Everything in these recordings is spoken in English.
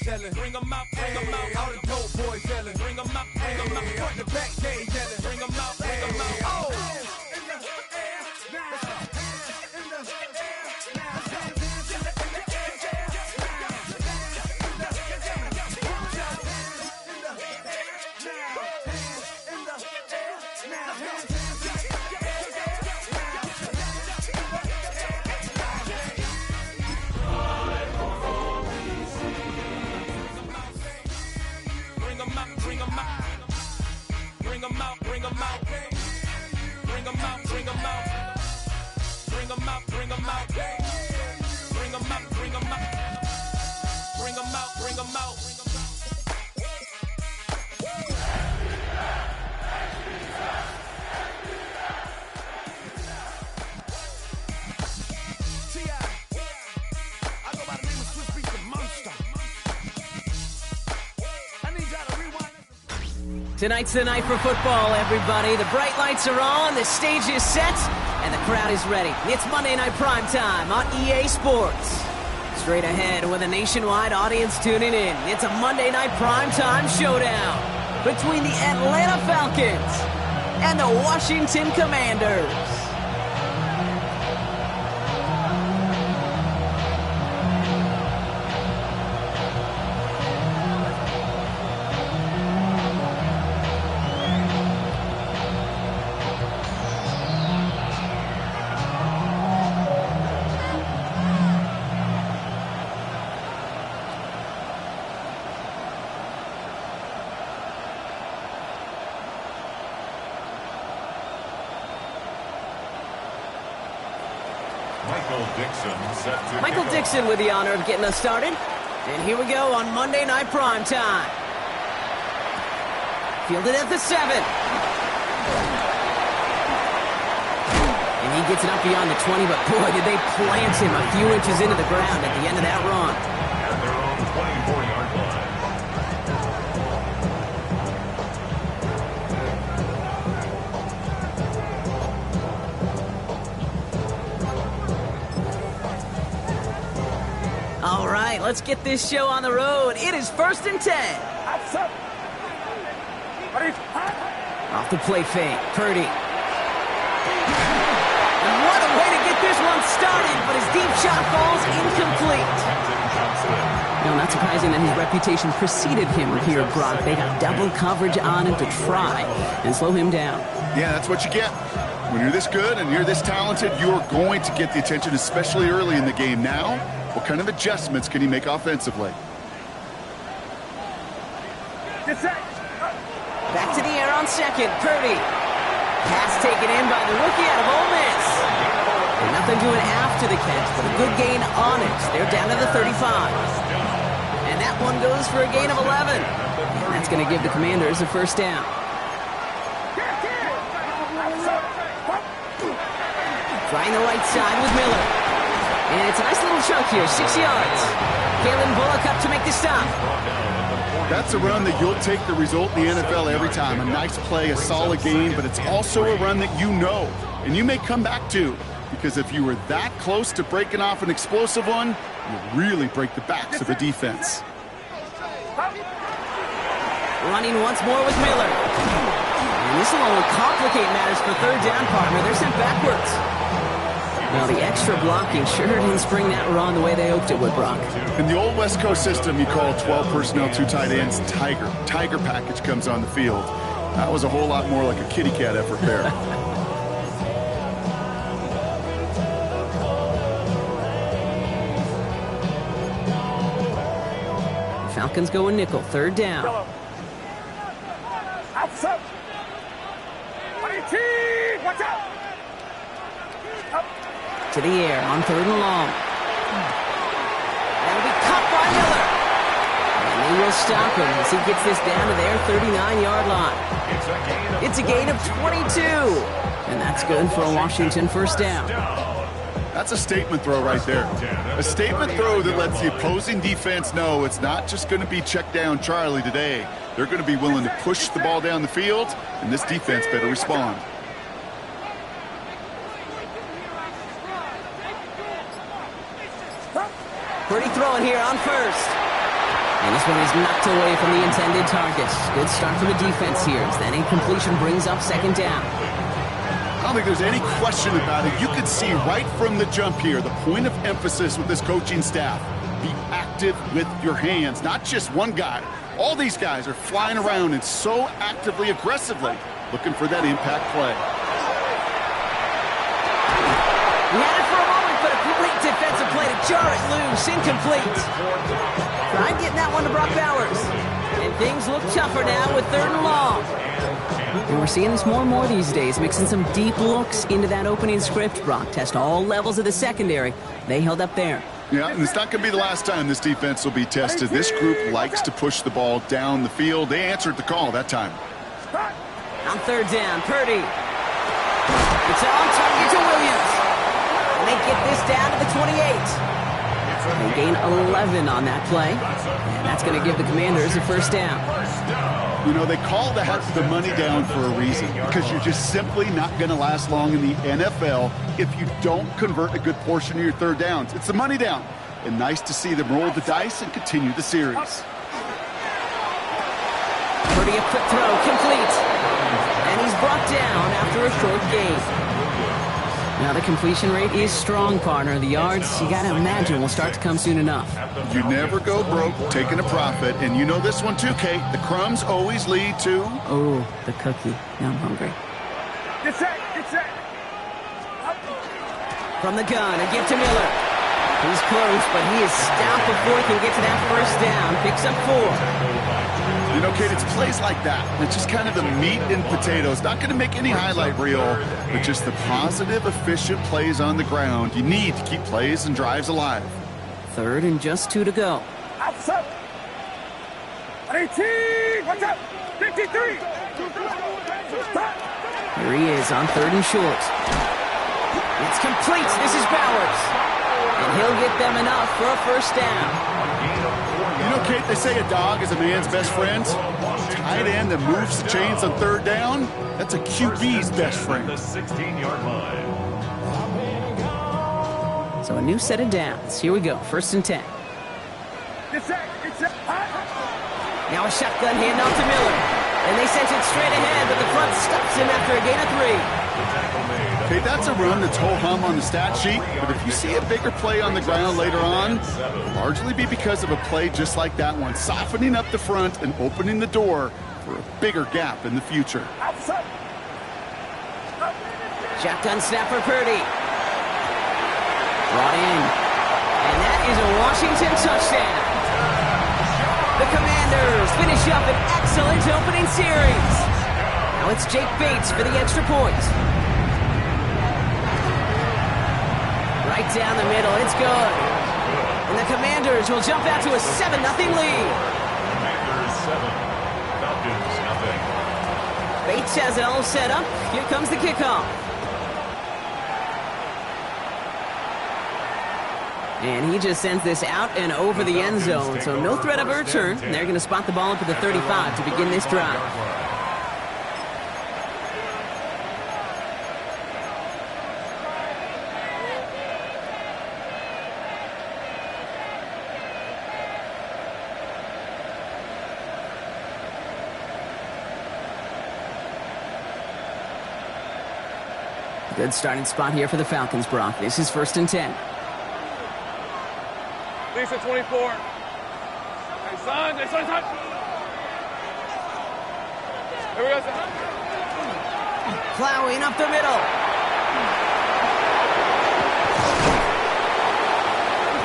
yelling. Bring them out, bring them out. All the dope boys yelling. Bring them out, bring them out. Front the back, they yelling. Bring them out, bring them out. Oh! Tonight's the night for football, everybody. The bright lights are on, the stage is set, and the crowd is ready. It's Monday Night Primetime on EA Sports. Straight ahead with a nationwide audience tuning in, it's a Monday Night Primetime showdown between the Atlanta Falcons and the Washington Commanders. Michael Dixon with the honor of getting us started. And here we go on Monday Night Primetime. Fielded at the 7. And he gets it up beyond the 20, but boy, did they plant him a few inches into the ground at the end of that run. At their own 24-yard line. All right, let's get this show on the road. It is 1st and 10. Off the play fake, Purdy. And what a way to get this one started, but his deep shot falls incomplete. No, not surprising that his reputation preceded him here, Brock. They got double coverage on him to try and slow him down. Yeah, that's what you get. When you're this good and you're this talented, you're going to get the attention, especially early in the game. Now, what kind of adjustments can he make offensively? Back to the air on second, Purdy. Pass taken in by the rookie out of Ole Miss. And nothing doing after the catch, but a good gain on it. They're down to the 35. And that one goes for a gain of 11. And that's going to give the Commanders a first down. Trying the right side with Miller. And it's a nice little chunk here, 6 yards. Kalen Bullock up to make the stop. That's a run that you'll take the result in the NFL every time. A nice play, a solid game, but it's also a run that you know, and you may come back to, because if you were that close to breaking off an explosive one, you'll really break the backs of the defense. Running once more with Miller. And this will only complicate matters for third down, partner. They're sent backwards. Well, the extra blocking sure didn't spring that run the way they hoped it would, Brock. In the old West Coast system, you call 12 personnel, 2 tight ends, Tiger. Tiger package comes on the field. That was a whole lot more like a kitty cat effort there. Falcons go a nickel, third down. To the air on 3rd and long. That'll be caught by Miller. And they will stop him as he gets this down to their 39-yard line. It's a gain of 22. And that's good for a Washington first down. That's a statement throw right there. A statement throw that lets the opposing defense know it's not just going to be check down Charlie today. They're going to be willing to push the ball down the field, and this defense better respond. Purdy throwing here on first. And this one is knocked away from the intended target. Good start for the defense here as that incompletion brings up second down. I don't think there's any question about it. You could see right from the jump here, the point of emphasis with this coaching staff. Be active with your hands, not just one guy. All these guys are flying around and so actively, aggressively looking for that impact play. He had it for a moment, but a great defensive play to jar it loose. Incomplete. Tried getting that one to Brock Bowers. And things look tougher now with 3rd and long. And we're seeing this more and more these days, mixing some deep looks into that opening script. Brock test all levels of the secondary. They held up there. Yeah, and it's not going to be the last time this defense will be tested. This group likes to push the ball down the field. They answered the call that time. On 3rd down, Purdy. It's on target to Williams. And they get this down to the 28. They gain 11 on that play. And that's going to give the Commanders a 1st down. You know, they call that the money down for a reason, because you're just simply not going to last long in the NFL if you don't convert a good portion of your 3rd downs. It's the money down. And nice to see them roll the dice and continue the series. Purdy, a quick throw, complete. And he's brought down after a short gain. Now the completion rate is strong, partner. The yards, you got to imagine, will start to come soon enough. You never go broke taking a profit, and you know this one too, Kate. The crumbs always lead to... Oh, the cookie. Now I'm hungry. Get set, get set. From the gun, a give to Miller. He's close, but he is stopped before he can get to that 1st down. Picks up 4. You know, Kate, it's plays like that. It's just kind of the meat and potatoes. Not going to make any highlight reel, but just the positive, efficient plays on the ground. You need to keep plays and drives alive. 3rd and just 2 to go. Outside. 18. Watch out. 53. Here he is on 3rd and short. It's complete. This is Bowers. And he'll get them enough for a 1st down. You know, Kate, they say a dog is a man's best friend. Tight end that moves the chains on 3rd down, that's a QB's best friend. The 16-yard line. So a new set of downs. Here we go. 1st and 10. Get set, get set. Now a shotgun handoff to Miller. And they sent it straight ahead, but the front stops him after a gain of 3. Okay, that's a run that's ho-hum on the stat sheet, but if you see a bigger play on the ground later on, it'll largely be because of a play just like that one, softening up the front and opening the door for a bigger gap in the future. Shotgun snap for Purdy. Brought in. And that is a Washington touchdown. The Commanders finish up an excellent opening series. Now it's Jake Bates for the extra point. Right down the middle, it's good. And the Commanders will jump out to a 7-0 lead. Commanders 7, Falcons nothing. Bates has it all set up. Here comes the kickoff. And he just sends this out and over the end zone, so no threat of a return. They're going to spot the ball up at the 35 to begin this drive. Good starting spot here for the Falcons, Brock. This is 1st and 10. Lisa 24. Hey, son. Here we go, son. Plowing up the middle.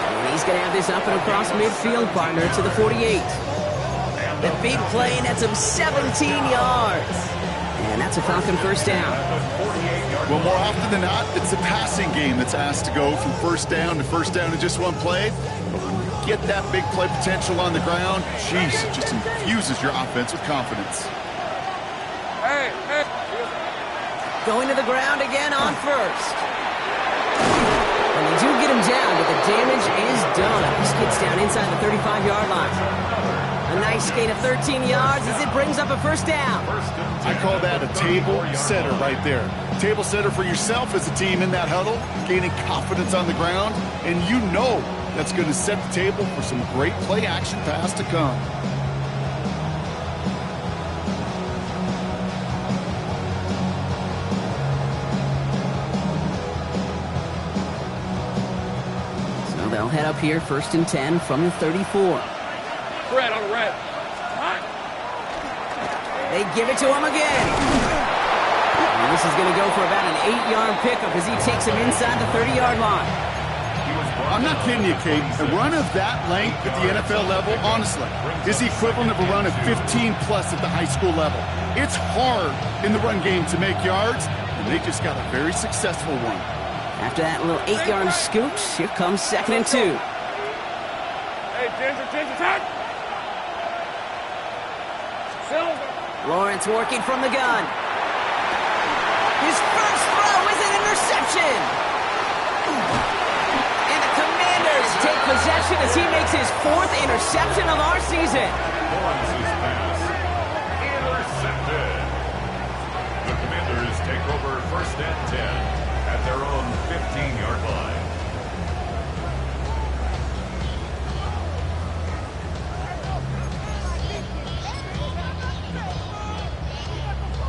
And he's going to have this up and across midfield, partner, to the 48. The big play nets him 17 yards. And that's a Falcon 1st down. Well, more often than not, it's the passing game that's asked to go from 1st down to 1st down in just one play. But when you get that big play potential on the ground, geez, it just infuses your offense with confidence. Hey. Going to the ground again on 1st. And they do get him down, but the damage is done. This gets down inside the 35-yard line. A nice gain of 13 yards as it brings up a 1st down. I call that a table setter right there. Table setter for yourself as a team in that huddle, gaining confidence on the ground, and you know that's going to set the table for some great play-action pass to come. So they'll head up here, 1st and 10 from the 34. Red on the red. They give it to him again. And this is going to go for about an 8-yard pickup as he takes him inside the 30-yard line. I'm not kidding you, Kate. A run of that length at the NFL level, honestly, is the equivalent of a run of 15-plus at the high school level. It's hard in the run game to make yards, and they just got a very successful one. After that little 8-yard scoot, here comes 2nd and 2. Hey, Ginger, touch! Silver! Lawrence working from the gun. His first throw is an interception. And the Commanders take possession as he makes his 4th interception of our season. Lawrence's pass intercepted. The Commanders take over 1st and 10 at their own 15-yard line.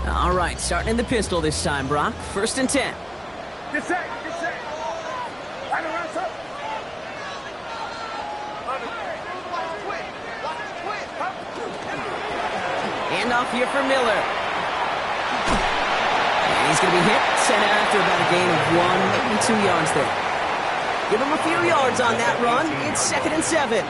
All right, starting in the pistol this time, Brock. 1st and 10. Get set! Right around, sir! Hand off here for Miller. And he's going to be hit, sent after about a gain of 1, maybe 2 yards there. Give him a few yards on that run. It's 2nd and 7.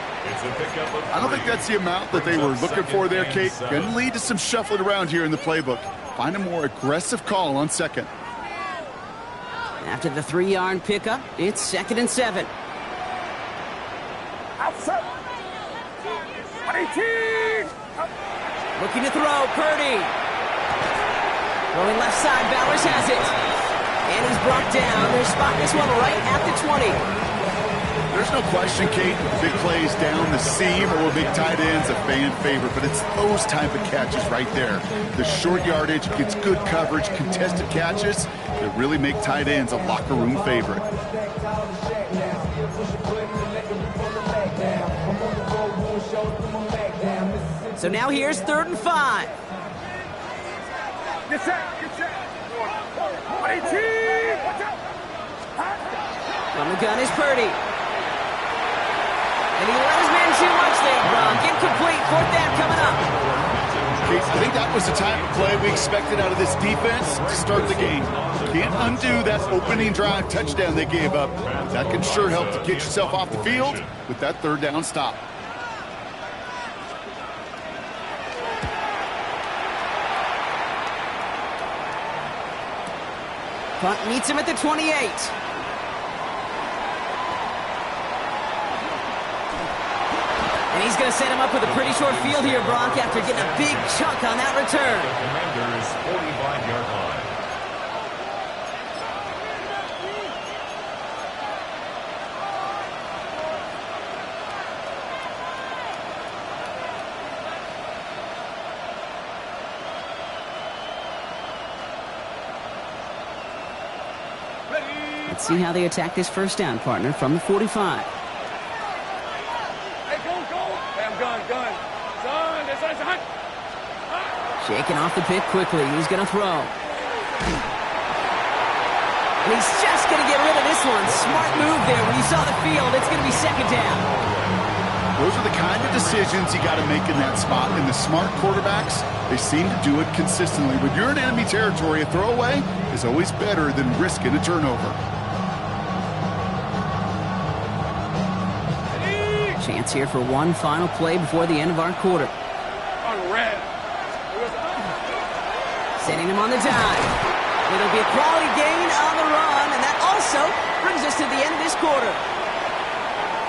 I don't think that's the amount that they were looking for there, Kate. Going to lead to some shuffling around here in the playbook. Find a more aggressive call on 2nd. After the 3-yard pickup, it's 2nd and 7. Outside! 118! Looking to throw, Purdy. Throwing left side, Bowers has it. And he's brought down. They're spotting this one right at the 20. There's no question, Kate, the big plays down the seam or big tight ends a fan favorite, but it's those type of catches right there. The short yardage gets good coverage, contested catches that really make tight ends a locker room favorite. So now here's 3rd and 5. Get set! 118! Watch out! From the gun is Purdy. And he let his man too much there, Brock. Incomplete. 4th down coming up. I think that was the type of play we expected out of this defense to start the game. Can't undo that opening drive touchdown they gave up. That can sure help to get yourself off the field with that 3rd down stop. Punt meets him at the 28. And he's going to set him up with a pretty short field here, Brock, after getting a big chunk on that return. The Commanders' 45-yard line. Let's see how they attack this 1st down, partner, from the 45. Hey, go! Hey, I'm gun! This is a hunt! Shaking off the pick quickly. He's going to throw. And he's just going to get rid of this one. Smart move there. When you saw the field, it's going to be 2nd down. Those are the kind of decisions you got to make in that spot. And the smart quarterbacks, they seem to do it consistently. When you're in enemy territory, a throwaway is always better than risking a turnover. Chance here for one final play before the end of our quarter. On red. Sending him on the dive. It'll be a quality gain on the run, and that also brings us to the end of this quarter.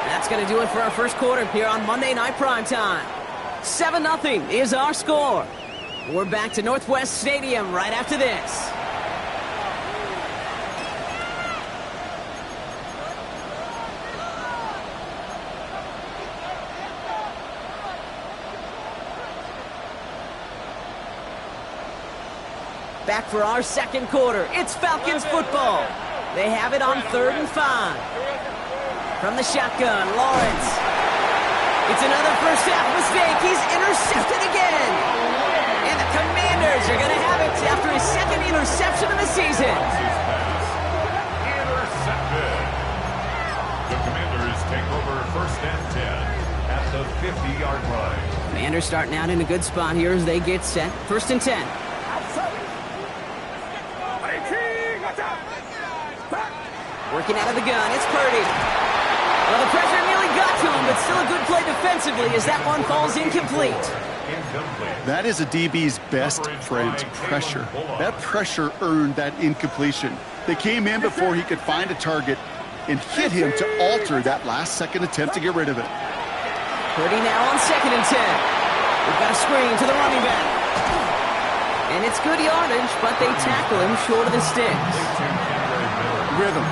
That's going to do it for our first quarter here on Monday Night Primetime. 7-0 is our score. We're back to Northwest Stadium right after this. Back for our second quarter. It's Falcons football. They have it on 3rd and 5. From the shotgun, Lawrence. It's another first half mistake. He's intercepted again. And the Commanders are going to have it after his second interception of the season. Intercepted. The Commanders take over first and 10 at the 50-yard line. Commanders starting out in a good spot here as they get set. First and 10. Working out of the gun, it's Purdy. Well, the pressure nearly got to him, but still a good play defensively as that one falls incomplete. That is a DB's best friend, pressure. That pressure earned that incompletion. They came in before he could find a target and hit him to alter that last-second attempt to get rid of it. Purdy now on second and 10. We've got a screen to the running back. And it's good yardage, but they tackle him short of the sticks. Rhythm.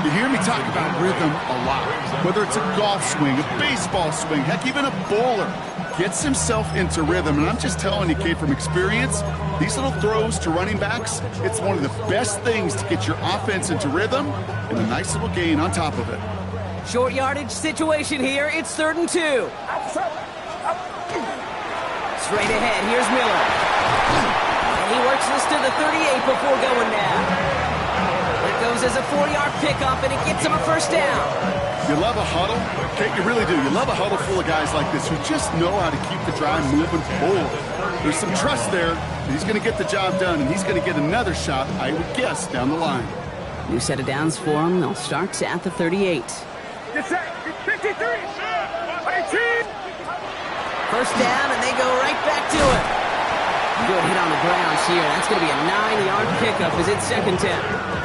You hear me talk about rhythm a lot. Whether it's a golf swing, a baseball swing, heck, even a bowler gets himself into rhythm. And I'm just telling you, Kate, from experience, these little throws to running backs, it's one of the best things to get your offense into rhythm and a nice little gain on top of it. Short yardage situation here. It's 3rd and 2. Straight ahead, here's Miller. And he works this to the 38 before going down. It goes as a 4-yard pickup, and it gets him a first down. You love a huddle? Kate, you really do. You love a huddle full of guys like this who just know how to keep the drive moving forward. There's some trust there. He's going to get the job done, and he's going to get another shot, I would guess, down the line. New set of downs for him. They'll start at the 38. It's 53. 18. First down, and they go right back to it. Good hit on the ground here. That's going to be a 9-yard pickup as it's 2nd 10.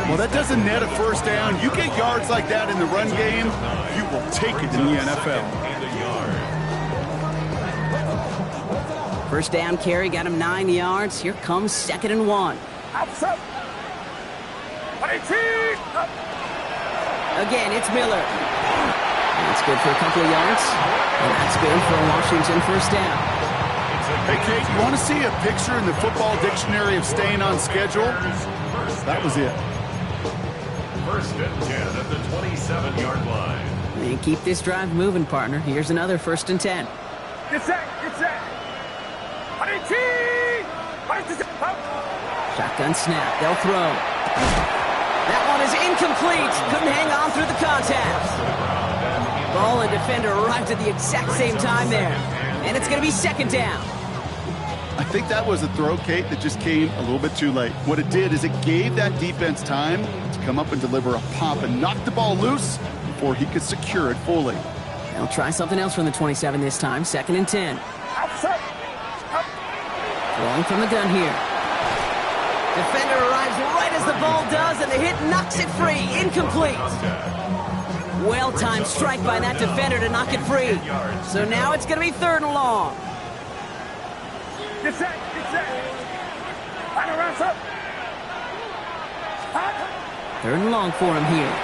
Well, that doesn't net a first down. You get yards like that in the run game, you will take it in the NFL. First down carry got him 9 yards. Here comes 2nd and 1. Again, it's Miller. That's good for a couple of yards. And that's good for a Washington first down. Hey, Kate, you want to see a picture in the football dictionary of staying on schedule? That was it. First and 10 at the 27-yard line. And keep this drive moving, partner. Here's another 1st and 10. Shotgun snap. They'll throw. That one is incomplete. Couldn't hang on through the contact. Ball and defender arrived at the exact same time there. And it's going to be 2nd down. I think that was a throw, Kate, that just came a little bit too late. What it did is it gave that defense time to come up and deliver a pop and knock the ball loose before he could secure it fully. They'll try something else from the 27 this time. 2nd and 10. Throwing from the gun here. Defender arrives right as the ball does, and the hit knocks it free. Incomplete. Well-timed strike by that defender to knock it free. So now it's going to be 3rd and long. 3rd and long for him here.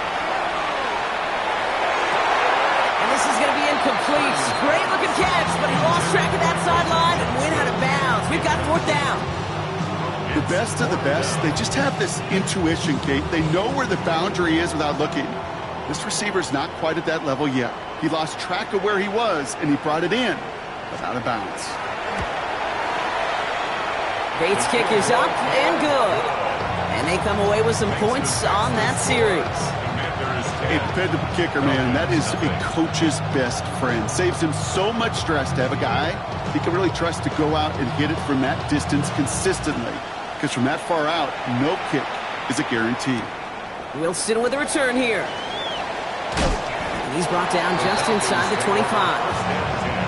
And this is going to be incomplete. Great looking catch, but he lost track of that sideline and went out of bounds. We've got 4th down. The best of the best, they just have this intuition, Kate. They know where the boundary is without looking. This receiver's not quite at that level yet. He lost track of where he was, and he brought it in, but out of bounds. Bates' kick is up and good. And they come away with some points on that series. A dependable kicker, man. That is a coach's best friend. Saves him so much stress to have a guy he can really trust to go out and hit it from that distance consistently. Because from that far out, no kick is a guarantee. Wilson with a return here. And he's brought down just inside the 25.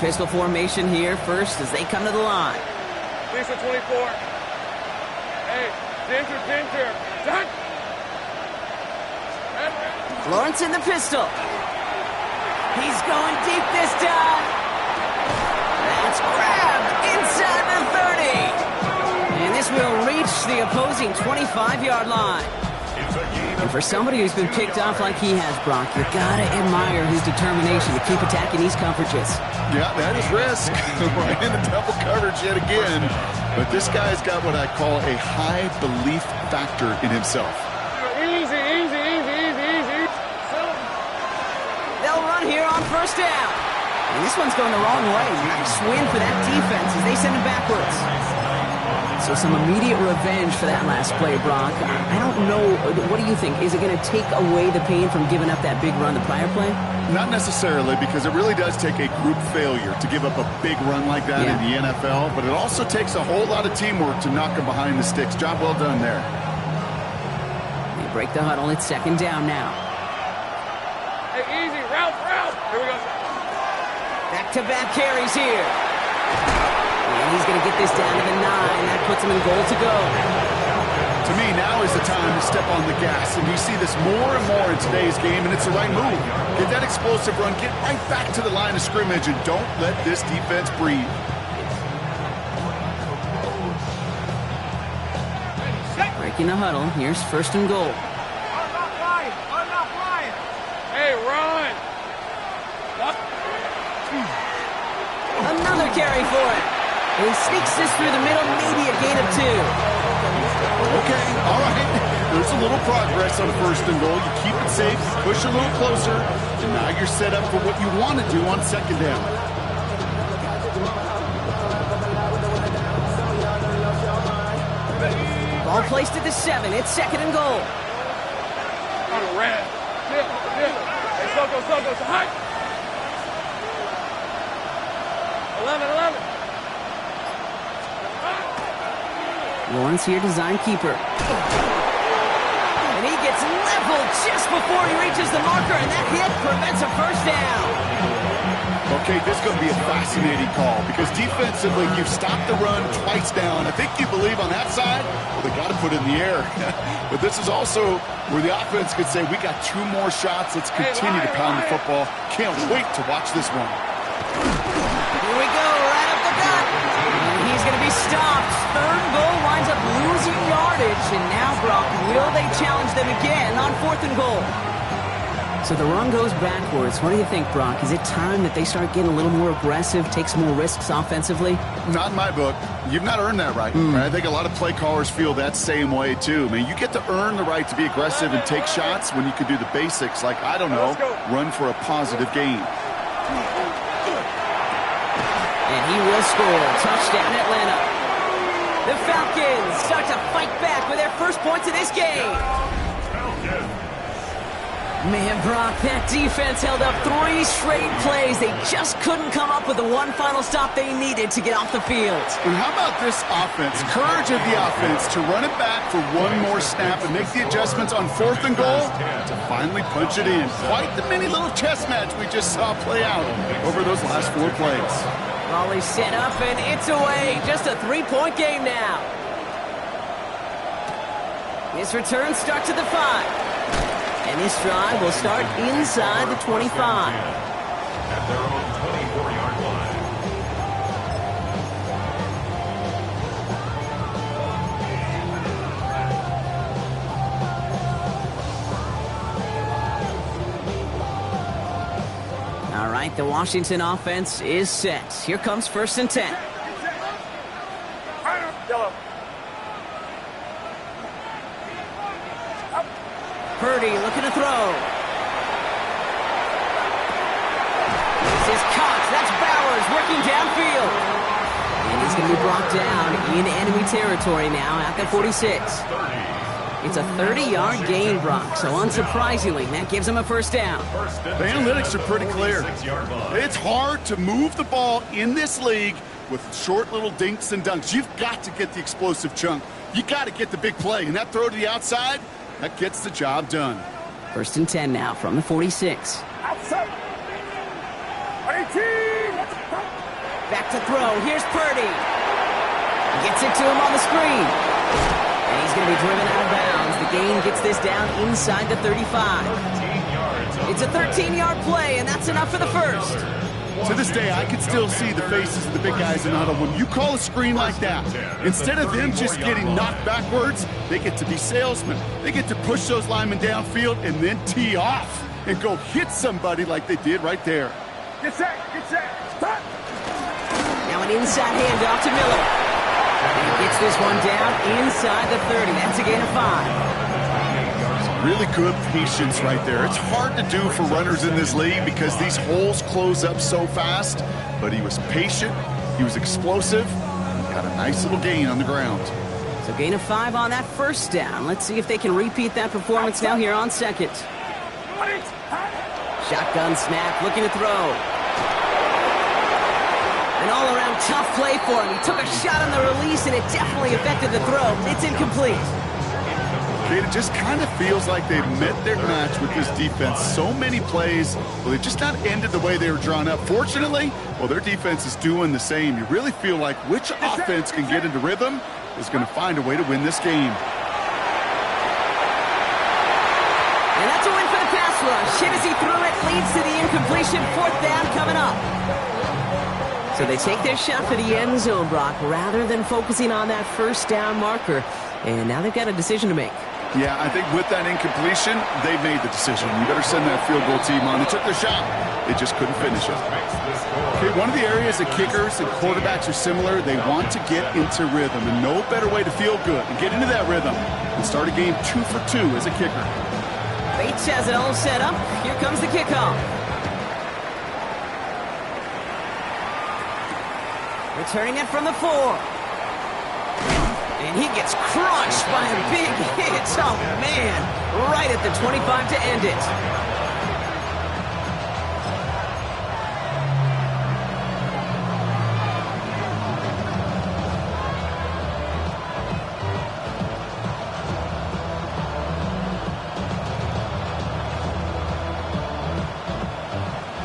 Pistol formation here first as they come to the line. Lisa 24. Hey, Ginger. Done. Lawrence in the pistol. He's going deep this time. That's grabbed inside the 30. And this will reach the opposing 25-yard line. It's a game And for somebody who's been picked off like he has, Brock, you gotta admire his determination to keep attacking these coverages. Yeah, that is risk. We're in the double coverage yet again. But this guy's got what I call a high belief factor in himself. Easy. They'll run here on first down. And this one's going the wrong way. Nice win for that defense as they send him backwards. So some immediate revenge for that last play, Brock. I don't know. What do you think? Is it going to take away the pain from giving up that big run the prior play? Not necessarily, because it really does take a group failure to give up a big run like that in the NFL. But it also takes a whole lot of teamwork to knock him behind the sticks. Job well done there. They break the huddle. It's second down now. Hey, easy. Route. Here we go. Back-to-back carries here. And he's going to get this down to the 9. That puts him in goal to go. To me, now is the time to step on the gas. And you see this more and more in today's game, and it's the right move. Get that explosive run. Get right back to the line of scrimmage, and don't let this defense breathe. Breaking the huddle. Here's first and goal. I'm not flying. Hey, run. Another carry for it. He sneaks this through the middle, maybe a gain of 2. Okay, all right. There's a little progress on first and goal. You keep it safe, push a little closer, and now you're set up for what you want to do on second down. Ball placed at the 7. It's second and goal. On a red. Hey, Soko. High. 11. Lawrence here, design keeper. And he gets leveled just before he reaches the marker, and that hit prevents a first down. Okay, this is going to be a fascinating call because defensively, you've stopped the run twice down. I think you believe on that side, well, they got to put it in the air. But this is also where the offense could say, we got 2 more shots. Let's continue to pound the football. Can't wait to watch this one. Here we go, right up the gut. And he's going to be stopped. Third and goal winds up losing yardage. And now, Brock, will they challenge them again on fourth and goal? So the run goes backwards. What do you think, Brock? Is it time that they start getting a little more aggressive, take some more risks offensively? Not in my book. You've not earned that right. I think a lot of play callers feel that same way, too. I mean, you get to earn the right to be aggressive and take shots when you could do the basics like, I don't know, run for a positive gain. And he will score. Touchdown, Atlanta. The Falcons start to fight back with their first points of this game. Man, Brock, that defense held up 3 straight plays. They just couldn't come up with the one final stop they needed to get off the field. And how about this offense? Courage of the offense to run it back for one more snap and make the adjustments on fourth and goal to finally punch it in. Quite the mini little chess match we just saw play out over those last 4 plays. Volley set up, and it's away. Just a 3-point game now. His return starts at the 5. And this drive will start inside the 25. At their own 24-yard line. All right, the Washington offense is set. Here comes first and 10. Purdy looking to throw. This is Cox. That's Bowers working downfield. And he's going to be brought down in enemy territory now at the 46. It's a 30-yard gain, Brock. So unsurprisingly, that gives him a first down. The analytics are pretty clear. It's hard to move the ball in this league with short little dinks and dunks. You've got to get the explosive chunk. You got to get the big play. And that throw to the outside, that gets the job done. First and 10 now from the 46. Outside. 18. Back to throw. Here's Purdy. Gets it to him on the screen. And he's going to be driven out of bounds. The gain gets this down inside the 35. It's a 13-yard play, and that's enough for the first. To this day, I can still see the faces of the big guys in the huddle. When you call a screen like that, instead of them just getting knocked backwards, they get to be salesmen. They get to push those linemen downfield and then tee off and go hit somebody like they did right there. Get set, stop! Now an inside handoff to Miller. And he gets this one down inside the 30. That's a gain of 5. Really good patience right there. It's hard to do for runners in this league because these holes close up so fast, but he was patient, he was explosive, and got a nice little gain on the ground. So gain of 5 on that first down. Let's see if they can repeat that performance now here on second. Shotgun snap, looking to throw. An all-around tough play for him. He took a shot on the release, and it definitely affected the throw. It's incomplete. It just kind of feels like they've met their match with this defense. So many plays, well, they've just not ended the way they were drawn up. Fortunately, well, their defense is doing the same. You really feel like which offense can get into rhythm is going to find a way to win this game. And that's a win for the pass rush. Hit as he threw it, leads to the incompletion. 4th down coming up. So they take their shot for the end zone, Brock, rather than focusing on that first down marker. And now they've got a decision to make. Yeah, I think with that incompletion, they made the decision. You better send that field goal team on. They took their shot. They just couldn't finish it. Okay, one of the areas that kickers and quarterbacks are similar, they want to get into rhythm. And no better way to feel good and get into that rhythm than start a game 2 for 2 as a kicker. Bates has it all set up. Here comes the kickoff. Returning it from the 4. And he gets crushed by a big hit. Oh, man. Right at the 25 to end it.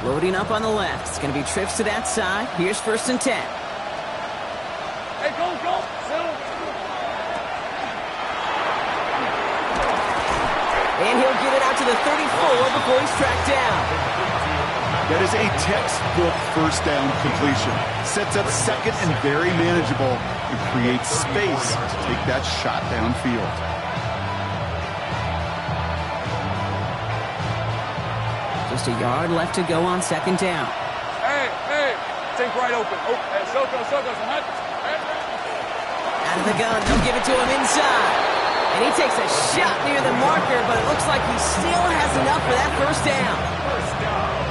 Loading up on the left. It's going to be trips to that side. Here's 1st and 10. Hey, go! Settle! And he'll get it out to the 34 before he's tracked down. That is a textbook first down completion. Sets up second and very manageable and creates space to take that shot downfield. Just a yard left to go on 2nd down. Hey! Think right open. Hey, circle, hunt. Out of the gun, they'll give it to him inside. And he takes a shot near the marker, but it looks like he still has enough for that first down.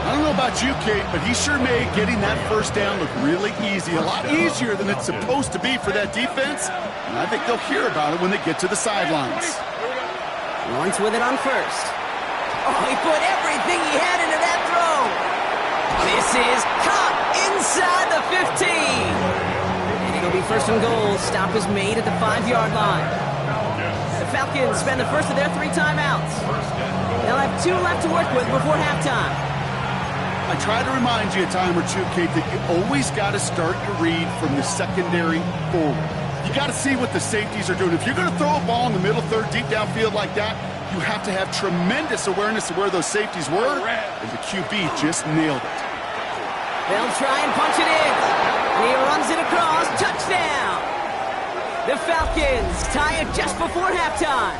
I don't know about you, Kate, but he sure made getting that first down look really easy. A lot easier than it's supposed to be for that defense. And I think they'll hear about it when they get to the sidelines. Lawrence with it on 1st. Oh, he put everything he had into that throw. This is caught inside the 15. And it'll be 1st and goal. Stop is made at the 5-yard line. The Falcons spend the first of their 3 timeouts. They'll have 2 left to work with before halftime. I try to remind you a time or two, Kate, that you always got to start your read from the secondary forward. You got to see what the safeties are doing. If you're going to throw a ball in the middle third, deep downfield like that, you have to have tremendous awareness of where those safeties were, and the QB just nailed it. They'll try and punch it in. And he runs it across. Touchdown! The Falcons tie it just before halftime.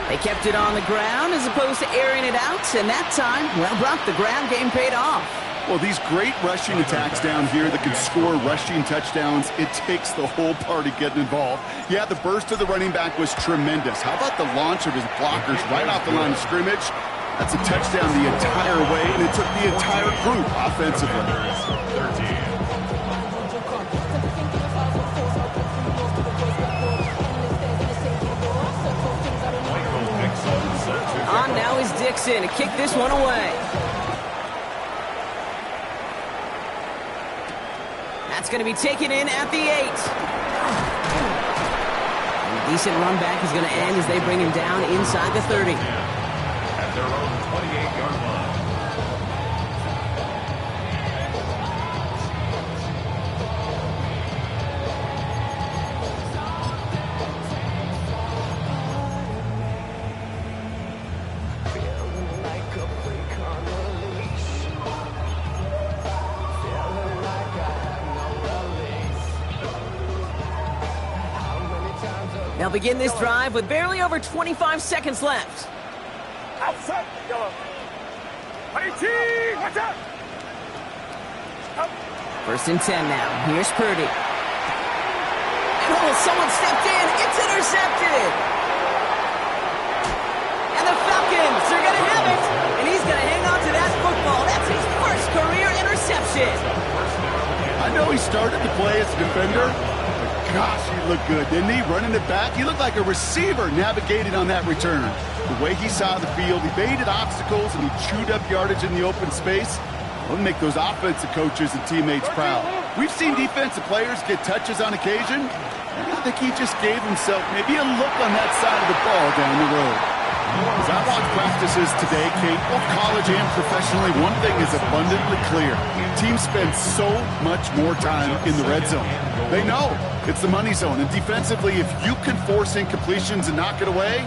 They kept it on the ground as opposed to airing it out, and that time, well, Brock, the ground game paid off. Well, these great rushing attacks down here that can score rushing touchdowns, it takes the whole party getting involved. Yeah, the burst of the running back was tremendous. How about the launch of his blockers right off the line of scrimmage? That's a touchdown the entire way, and it took the entire group offensively. On now is Dixon to kick this one away. That's going to be taken in at the 8. A decent run back is going to end as they bring him down inside the 30. At their own 28-yard line. They'll begin this drive with barely over 25 seconds left. Outside. Yellow. 18. Watch out. First and 10 now. Here's Purdy. Oh, someone stepped in. It's intercepted. And the Falcons are going to have it. And he's going to hang on to that football. That's his first career interception. I know he started to play as a defender, but gosh, he looked good, didn't he? Running it back, he looked like a receiver navigating on that return. The way he saw the field, he evaded obstacles, and he chewed up yardage in the open space. It'll make those offensive coaches and teammates proud. We've seen defensive players get touches on occasion, and I think he just gave himself maybe a look on that side of the ball down the road. As I watch practices today, Kate, both college and professionally, one thing is abundantly clear. Teams spend so much more time in the red zone. They know it's the money zone, and defensively, if you can force incompletions and knock it away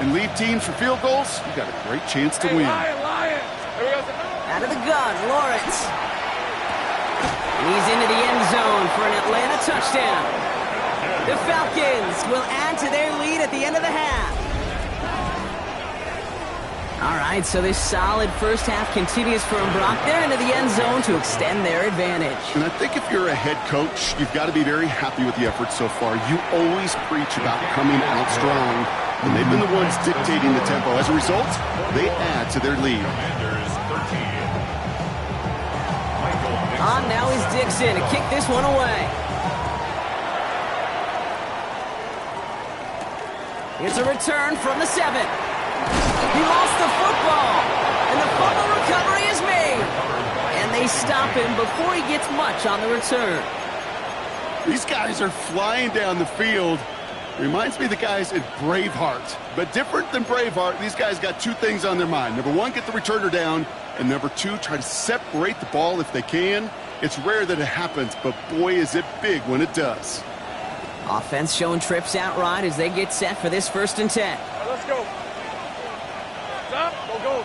and leave teams for field goals, you got a great chance to win. Lion. There we go. Out of the gun, Lawrence. And he's into the end zone for an Atlanta touchdown. The Falcons will add to their lead at the end of the half. All right, so this solid first half continues for them, Brock. They're into the end zone to extend their advantage. And I think if you're a head coach, you've got to be very happy with the effort so far. You always preach about coming out strong, and they've been the ones dictating the tempo. As a result, they add to their lead. On now is Dixon to kick this one away. It's a return from the 7. He lost the football, and the fumble recovery is made. And they stop him before he gets much on the return. These guys are flying down the field. Reminds me of the guys at Braveheart. But different than Braveheart, these guys got two things on their mind. Number one, get the returner down. And number two, try to separate the ball if they can. It's rare that it happens, but boy, is it big when it does. Offense showing trips outright as they get set for this 1st and 10. Right, let's go. Stop. Go.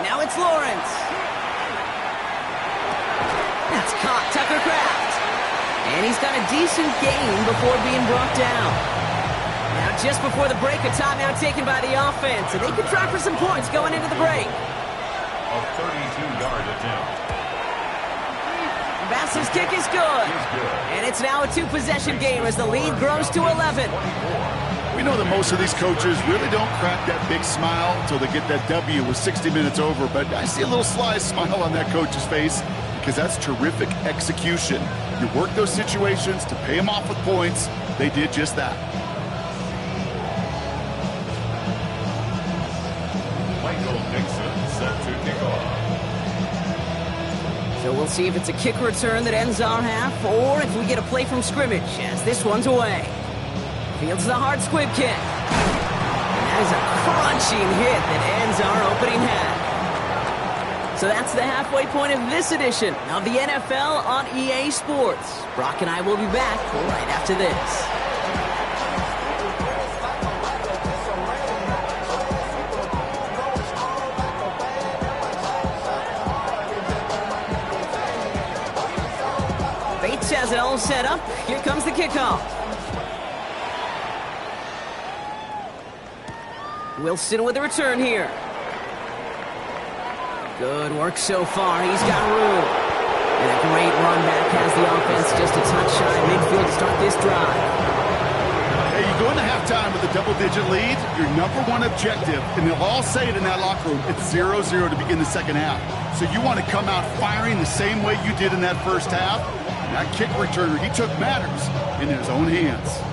Now it's Lawrence. That's caught, Tucker Kraft. And he's got a decent gain before being brought down. Now just before the break, a timeout taken by the offense, and they could try for some points going into the break. A 32-yard attempt. Bass's kick is good. And it's now a 2-possession game as the lead grows to 11. We know that most of these coaches really don't crack that big smile until they get that W with 60 minutes over, but I see a little sly smile on that coach's face because that's terrific execution. You work those situations to pay them off with points. They did just that. Michael Dixon set to kick off. So we'll see if it's a kick return that ends our half, or if we get a play from scrimmage as this one's away. Fields the hard squib kick. And that is a crunching hit that ends our opening half. So that's the halfway point of this edition of the NFL on EA Sports. Brock and I will be back right after this. Bates has it all set up. Here comes the kickoff. Wilson with a return here. Good work so far. He's got room. And a great run back has the offense just a touch shy of midfield to start this drive. Hey, you go into halftime with a double-digit lead, your number one objective, and they'll all say it in that locker room, it's 0-0 to begin the second half. So you want to come out firing the same way you did in that first half. And that kick returner, he took matters in his own hands.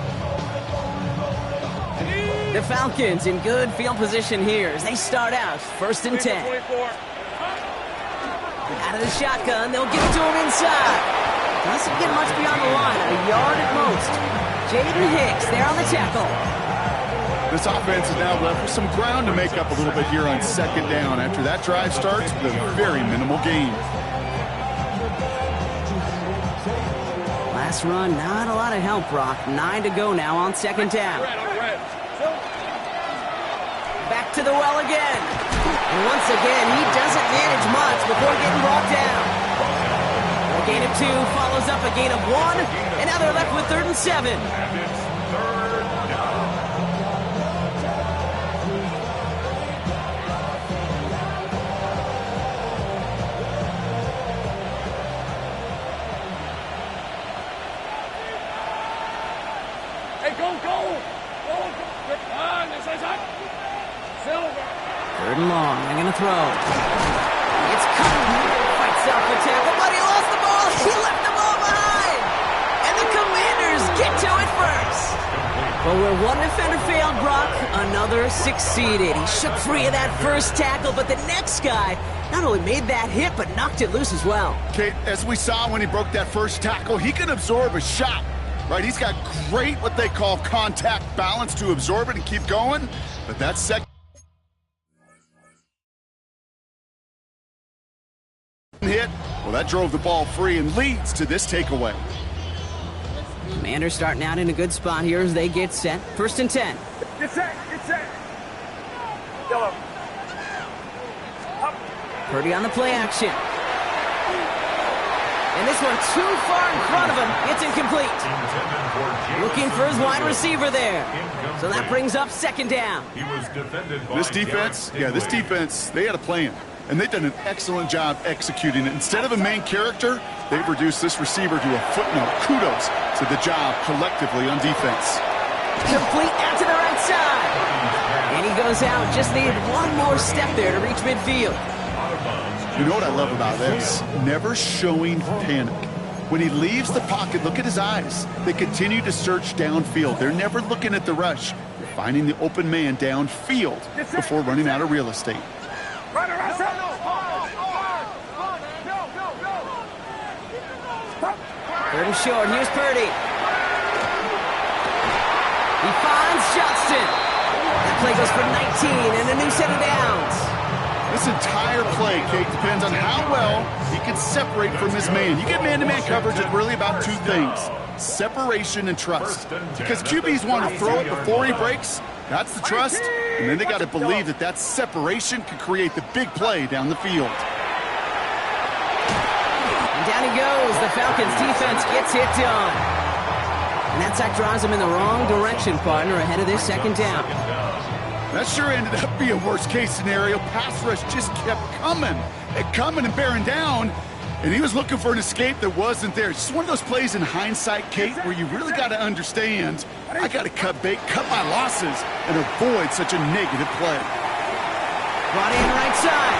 The Falcons in good field position here as they start out 1st and 10. 24. Out of the shotgun, they'll give it to him inside. Doesn't get much beyond the line, a yard at most. Jaden Hicks there on the tackle. This offense is now left with some ground to make up a little bit here on 2nd down after that drive starts with a very minimal gain. Last run, not a lot of help, Brock. 9 to go now on 2nd down. Red. Back to the well again. And once again, he doesn't manage much before getting brought down. A gain of 2 follows up a gain of 1, and now they're left with 3rd and 7. And it's 3rd down. Hey, go! This is up. Silver. 3rd and long. They're going to throw. It's cut. Fights out the tackle, but he lost the ball. He left the ball behind. And the Commanders get to it first. But where one defender failed, Brock, another succeeded. He shook free of that first tackle, but the next guy not only made that hit, but knocked it loose as well. Kate, as we saw when he broke that first tackle, he can absorb a shot. Right, he's got great what they call contact balance to absorb it and keep going, but that second hit, well, that drove the ball free and leads to this takeaway. Commanders starting out in a good spot here as they get set. 1st and 10. Get set. Yellow. Purdy on the play action. And this one too far in front of him. It's incomplete. Looking for his wide receiver there. So that brings up 2nd down. He was defended by This defense, they had a plan. And they've done an excellent job executing it. Instead of a main character, they've reduced this receiver to a footnote. Kudos to the job collectively on defense. Complete out to the right side. And he goes out. Just needed one more step there to reach midfield. You know what I love about this? Never showing panic. When he leaves the pocket, look at his eyes. They continue to search downfield. They're never looking at the rush. They're finding the open man downfield before running out of real estate. Run around. 3rd and short. Here's Purdy. He finds Johnston. That play goes for 19 and a new set of downs. This entire play, Kate, depends on how well he can separate from his man. You get man-to-man coverage, it's really about 2 things: separation and trust. Because QBs want to throw it before he breaks. That's the trust. And then they got to believe that that separation can create the big play down the field. And down he goes. The Falcons defense gets it done. And that sack drives him in the wrong direction, partner, ahead of this 2nd down. That sure ended up being a worst-case scenario. Pass rush just kept coming and bearing down, and he was looking for an escape that wasn't there. It's just one of those plays in hindsight, Kate, where you really got to understand, I got to cut my losses, and avoid such a negative play. Brought in right side.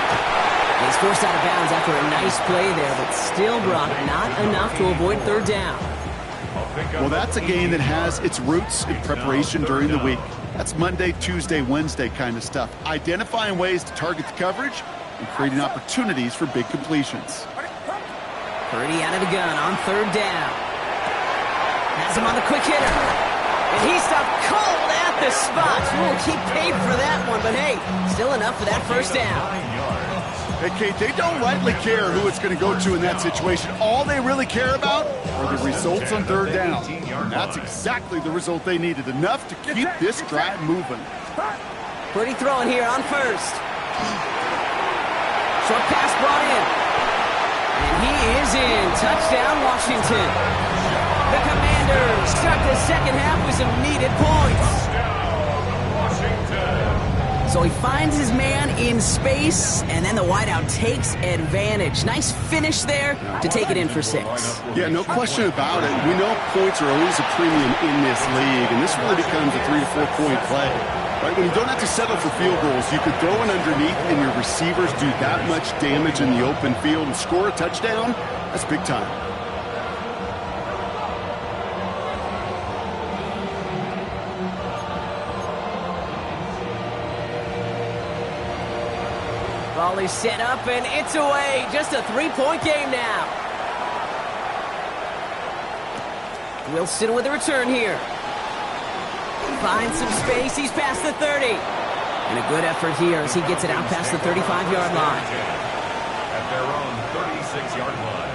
He's forced out of bounds after a nice play there, but still, Brock, not enough to avoid 3rd down. Well, that's a game that has its roots in preparation during the week. That's Monday, Tuesday, Wednesday kind of stuff. Identifying ways to target the coverage and creating opportunities for big completions. Purdy out of the gun on 3rd down. Has him on the quick hitter. And he stopped cold at the spot. Won't keep paid for that one, but hey, still enough for that 1st down. Hey, Kate, they don't rightly care who it's going to go to in that situation. All they really care about are the results on 3rd down. And that's exactly the result they needed. Enough to keep this drive moving. Purdy throwing here on 1st. Short pass brought in. And he is in. Touchdown, Washington. The Commanders start the 2nd half with some needed points. So he finds his man in space, and then the wideout takes advantage. Nice finish there to take it in for 6. Yeah, no question about it. We know points are always a premium in this league, and this really becomes a 3 to 4 point play. Right? When you don't have to settle for field goals, you could throw it underneath, and your receivers do that much damage in the open field and score a touchdown. That's big time. Ball is set up, and it's away. Just a 3-point game now. Wilson with a return here. Finds some space. He's past the 30. And a good effort here as he gets it out past the 35-yard line. At their own 36-yard line.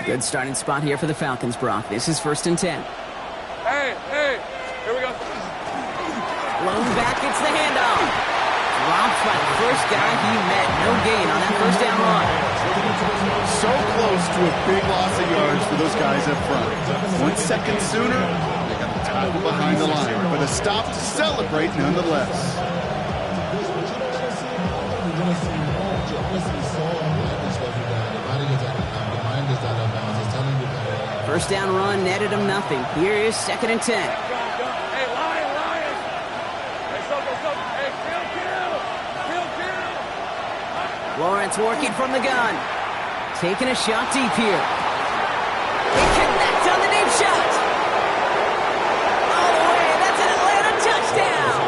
Good starting spot here for the Falcons, Brock. This is 1st and 10. Hey, here we go. Blown back, it's the handoff. Dropped by the first guy he met. No gain on that 1st down run. So close to a big loss of yards for those guys up front. 1 second sooner, they got the tackle behind the line. But a stop to celebrate nonetheless. First down run netted him nothing. Here is 2nd and 10. Hey, Lion. Hey, something. Hey, kill. Lawrence working from the gun. Taking a shot deep here. They connect on the deep shot. All the way. That's an Atlanta touchdown.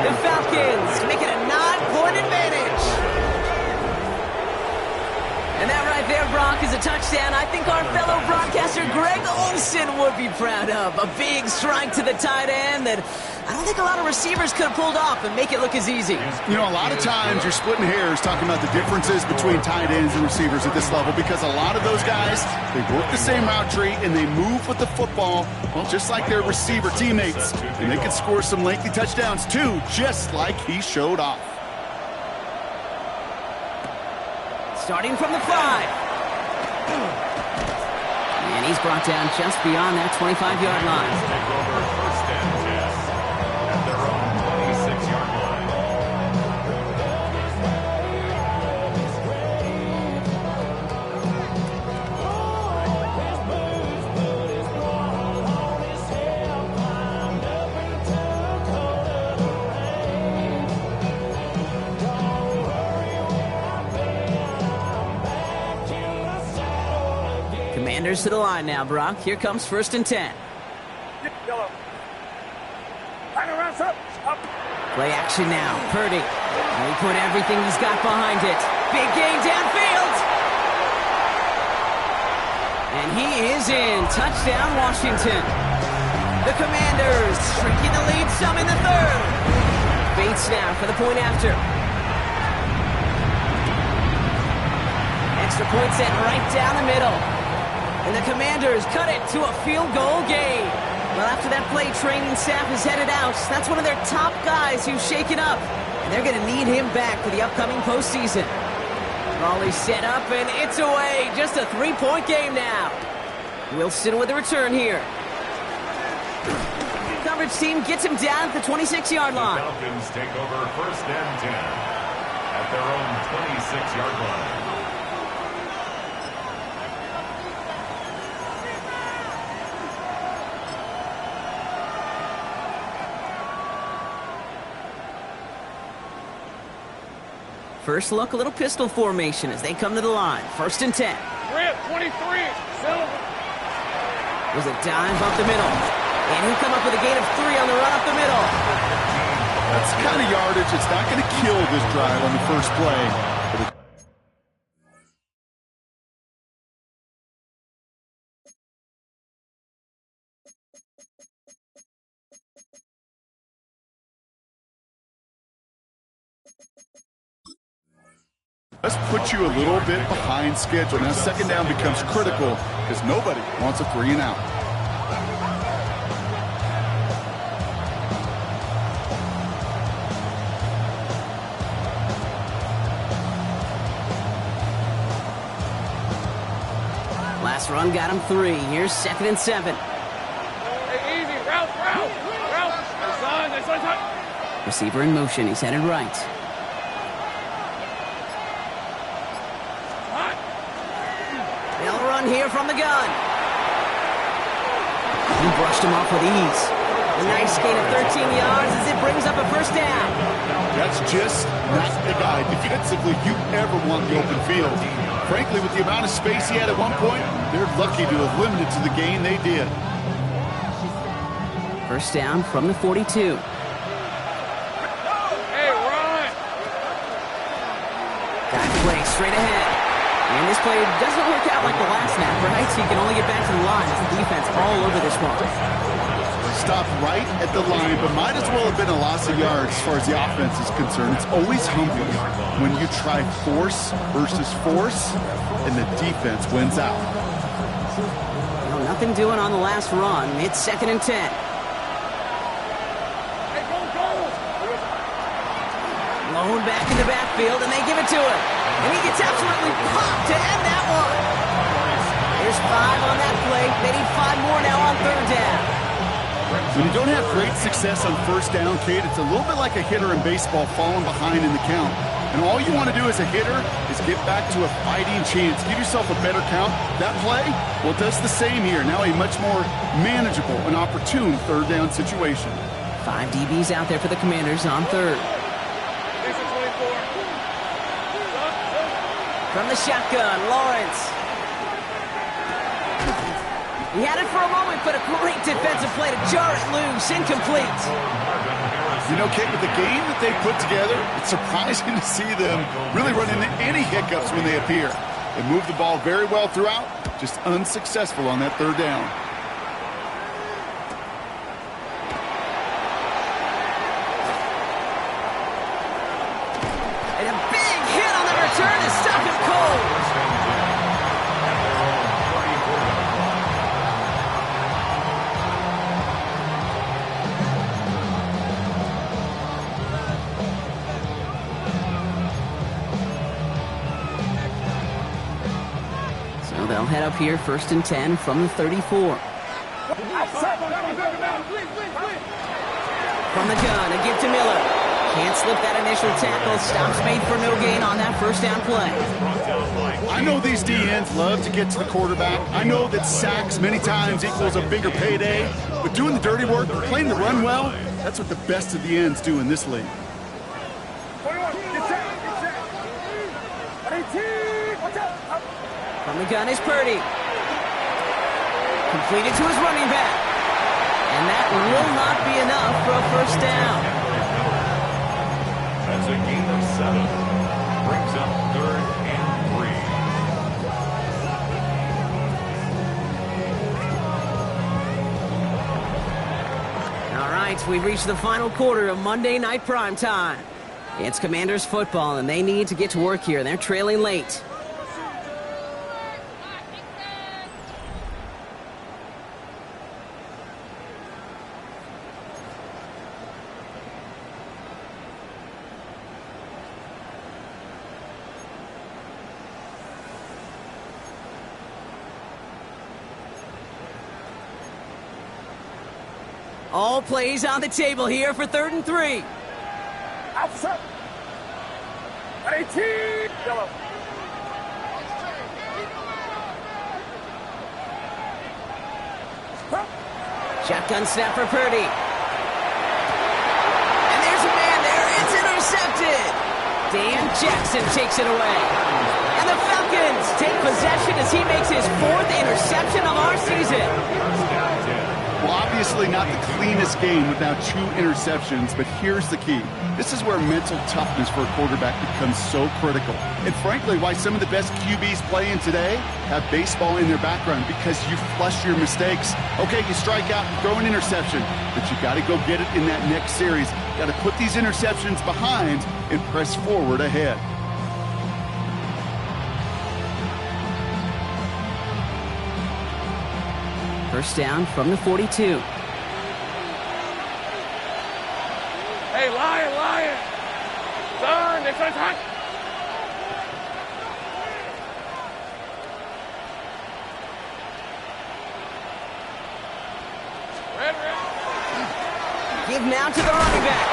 The Falcons make it a 9-point advantage. And that right there, Brock, is a touchdown I think our fellow broadcaster Greg Olsen would be proud of. A big strike to the tight end that I don't think a lot of receivers could have pulled off and make it look as easy. You know, a lot of times you're splitting hairs talking about the differences between tight ends and receivers at this level because a lot of those guys, they work the same route tree and they move with the football, well, just like their receiver teammates. And they can score some lengthy touchdowns too, just like he showed off. Starting from the 5. And he's brought down just beyond that 25-yard line. Take over 1st and 10 at their own 26-yard line. Commanders to the line now, Brock. Here comes 1st and 10. Yellow. Hang around, up. Play action now. Purdy. He put everything he's got behind it. Big gain downfield. And he is in. Touchdown, Washington. The Commanders shrinking the lead some in the 3rd. Bates now for the point after. Extra point set right down the middle. And the Commanders cut it to a field goal game. Well, after that play, training staff is headed out. That's one of their top guys who's shaken up. And they're going to need him back for the upcoming postseason. Raleigh set up, and it's away. Just a 3-point game now. Wilson with a return here. Coverage team gets him down at the 26-yard line. The Falcons take over 1st and 10 at their own 26-yard line. First look, a little pistol formation as they come to the line. 1st and 10. Rip, 23. Silver. There's a dive up the middle. And he'll come up with a gain of 3 on the run up the middle. That's the kind of yardage it's not going to kill this drive on the first play. Let's put you a little bit behind schedule. Now 2nd down becomes critical because nobody wants a 3 and out. Last run got him 3. Here's 2nd and 7. Hey, easy. Route. Hey, son. Receiver in motion. He's headed right. They'll run here from the gun. He brushed him off with ease. A nice gain of 13 yards as it brings up a 1st down. That's just not the guy defensively you ever want the open field. Frankly, with the amount of space he had at one point, they're lucky to have limited to the gain they did. 1st down from the 42. Hey, run. Got play straight ahead. And this play doesn't work out like the last snap, right? So you can only get back to the line as the defense all over this one. stopped right at the line, but might as well have been a loss of yards as far as the offense is concerned. It's always humbling when you try force versus force, and the defense wins out. No, nothing doing on the last run. It's 2nd and 10. Blown back in the backfield, and they give it to him. And he gets absolutely popped to end that one. There's 5 on that play. They need 5 more now on 3rd down. When you don't have great success on 1st down, Kate, it's a little bit like a hitter in baseball falling behind in the count. And all you want to do as a hitter is get back to a fighting chance. Give yourself a better count. That play, well, it does the same here. Now a much more manageable and opportune 3rd down situation. 5 DBs out there for the Commanders on 3rd. From the shotgun, Lawrence. He had it for a moment, but a great defensive play to jar it loose. Incomplete. You know, Kate, with the game that they put together, it's surprising to see them really run into any hiccups when they appear. They move the ball very well throughout, just unsuccessful on that 3rd down. And a big hit on the return to stop him cold. So they'll head up here 1st and 10 from the 34. From the gun, a give to Miller. Can't slip that initial tackle. Stops made for no gain on that 1st down play. I know these DNs love to get to the quarterback. I know that sacks many times equals a bigger payday. But doing the dirty work, playing the run well, that's what the best of the ends do in this league. From the gun is Purdy. Completed to his running back. And that will not be enough for a 1st down. That's a gain of 7. Brings up 3rd and 3. All right, we've reached the final quarter of Monday Night Primetime. It's Commanders football, and they need to get to work here. They're trailing late. All plays on the table here for 3rd and 3. Outside. 18. Yellow. Shotgun snap for Purdy. And there's a man there. It's intercepted. Dan Jackson takes it away. And the Falcons take possession as he makes his 4th interception of our season. Well, obviously not the cleanest game without 2 interceptions, but here's the key. This is where mental toughness for a quarterback becomes so critical. And frankly, why some of the best QBs playing today have baseball in their background, because you flush your mistakes. Okay, you strike out and throw an interception, but you got to go get it in that next series. Got to put these interceptions behind and press forward ahead. First down from the 42. Hey, Lion. Turn. This one's hot. Red. Give now to the running back.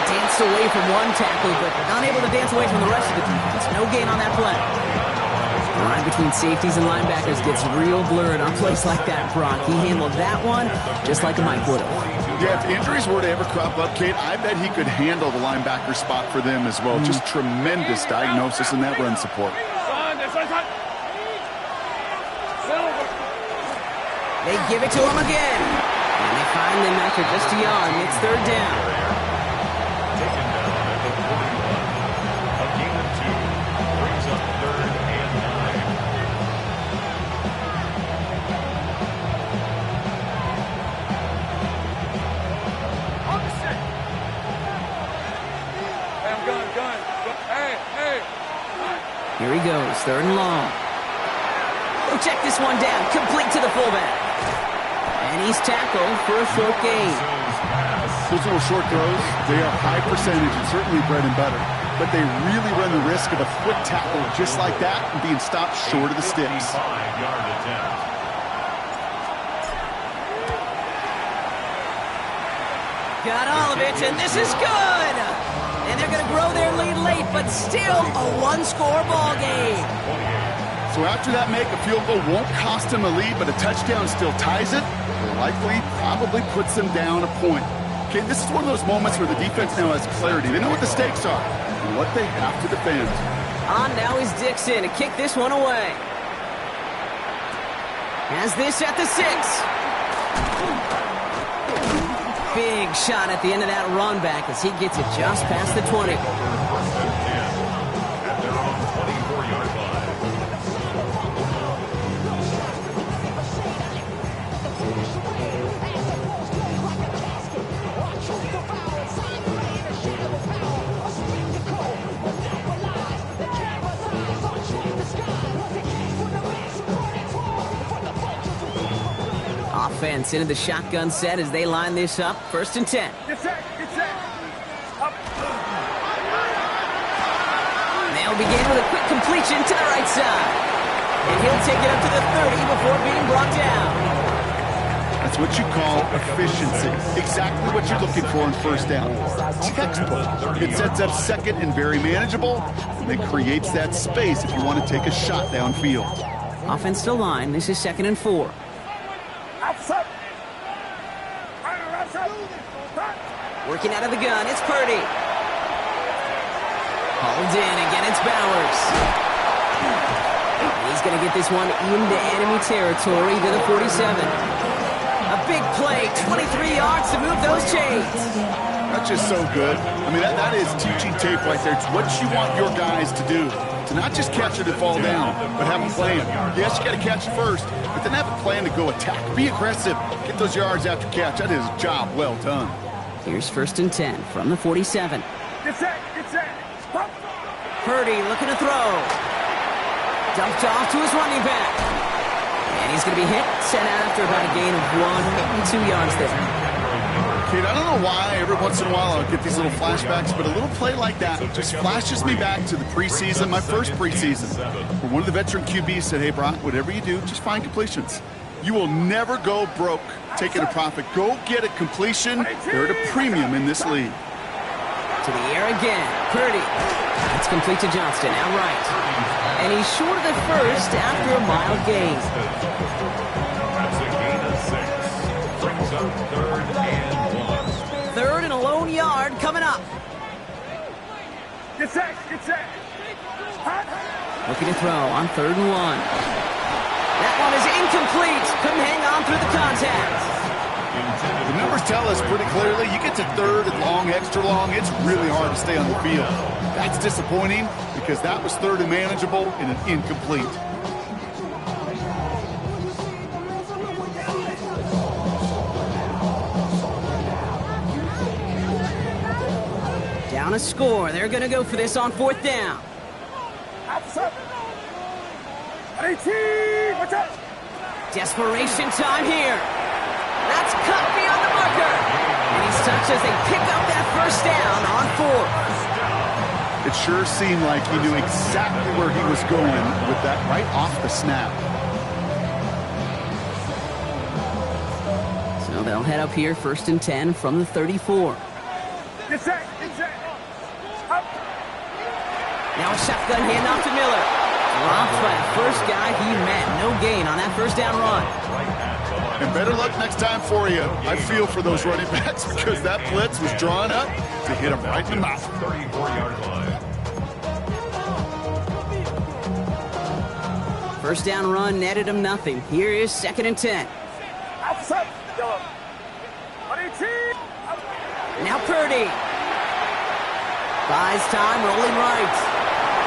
He danced away from one tackle, but unable to dance away from the rest of the defense. No gain on that play. The line between safeties and linebackers gets real blurred on plays like that, Brock. He handled that one just like a Mike would have. Yeah, if injuries were to ever crop up, Kate, I bet he could handle the linebacker spot for them as well. Just tremendous diagnosis in that run support. They give it to him again. And they find him after just a yard. It's 3rd down. Taken down at the 41. A gain of 2. Brings up 3rd and 9. goes, 3rd and long. We'll check this one down, complete to the fullback. And he's tackled for a short gain. Those little short throws, they are high percentage and certainly bread and butter. But they really run the risk of a quick tackle just like that and being stopped short of the sticks. 5-yard attempt. Got all of it, and this is good! And they're going to grow their lead late, but still a one-score ball game. So after that make, a field goal won't cost them a lead, but a touchdown still ties it, or likely probably puts them down a point. Okay, this is one of those moments where the defense now has clarity. They know what the stakes are and what they have to defend. On now is Dixon to kick this one away. Has this at the 6. Big shot at the end of that run back as he gets it just past the 20. First and 10 at their own 24-yard line. Offense into the shotgun set as they line this up. 1st and 10. Get set. Up. They'll begin with a quick completion to the right side. And he'll take it up to the 30 before being brought down. That's what you call efficiency. Exactly what you're looking for in 1st down. Textbook. It sets up 2nd and very manageable, and it creates that space if you want to take a shot downfield. Offense to line. This is 2nd and 4. Working out of the gun, it's Purdy. Hauled in, again it's Bowers. He's going to get this one into enemy territory to the 47. A big play, 23 yards to move those chains. That's just so good. I mean, that is teaching tape right there. It's what you want your guys to do. To not just catch it and fall down, but have a plan. Yes, you got to catch it first, but then have a plan to go attack. Be aggressive. Get those yards after catch. That is a job well done. Here's 1st and 10 from the 47. Get set. Stop. Purdy looking to throw. Dumped off to his running back. And he's going to be hit, sent out after about a gain of 1, maybe 2 yards there. Kid, I don't know why every once in a while I'll get these little flashbacks, but a little play like that just flashes me back to the preseason, my first preseason, where one of the veteran QBs said, hey, Brock, whatever you do, just find completions. You will never go broke taking a profit. Go get a completion. They're at a premium in this league. To the air again. Purdy. It's complete to Johnston, outright. And he's short of the 1st after a mild gain. That's a gain of 6. Brings up 3rd and 1. 3rd and a lone yard coming up. Get set. Looking to throw on 3rd and 1. That one is incomplete. Couldn't hang on through the contact. The numbers tell us pretty clearly, you get to 3rd and long, extra long, it's really hard to stay on the field. That's disappointing because that was 3rd and manageable and an incomplete. Down a score. They're going to go for this on 4th down. Desperation time here. That's cut beyond the marker. And he's touched as they pick up that 1st down on 4th. It sure seemed like he knew exactly where he was going with that right off the snap. So they'll head up here 1st and 10 from the 34. Get set. Up. Now a shotgun handoff to Miller. Dropped by the first guy he met. No gain on that 1st down run. And better luck next time for you. I feel for those running backs because that blitz was drawn up to hit him right in the mouth. 34-yard line. 1st down run netted him nothing. Here is 2nd and 10. Outside. Now Purdy. Buys time, rolling right.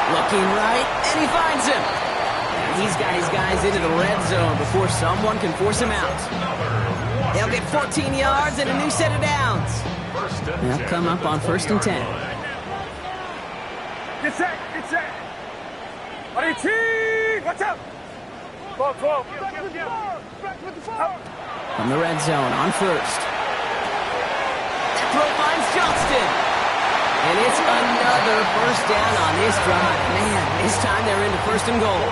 Looking right, and he finds him. And he's got his guys into the red zone before someone can force him out. They'll get 14 yards and a new set of downs. They'll come up on 1st and 10. Get set. Watch out! Ball, 12. From the red zone on first. That throw finds Johnston. And it's another first down on this drive. Man, this time they're into first and goal.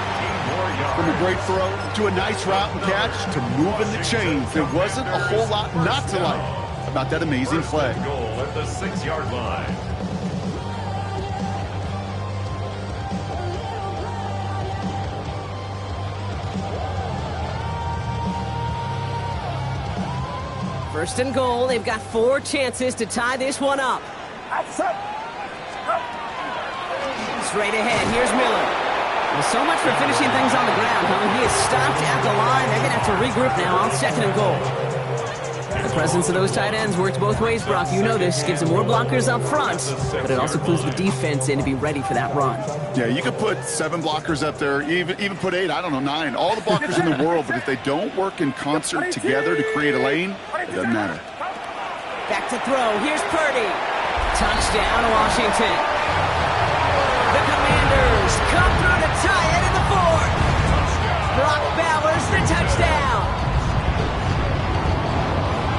From a great throw to a nice route and catch to moving the chains. There wasn't a whole lot not to like about that amazing play. Goal at the 6-yard line. First and goal. They've got 4 chances to tie this one up. Straight ahead. Here's Miller. Well, so much for finishing things on the ground, huh? He is stopped at the line. They're going to have to regroup now on second and goal. The presence of those tight ends works both ways, Brock. You know this. Gives them more blockers up front, but it also clues the defense in to be ready for that run. Yeah, you could put 7 blockers up there, even put 8, I don't know, 9. All the blockers in the world, but if they don't work in concert together to create a lane, it doesn't matter. Back to throw. Here's Purdy. Touchdown, Washington. The Commanders come through to tie it in the 4th. Brock Bowers, the touchdown.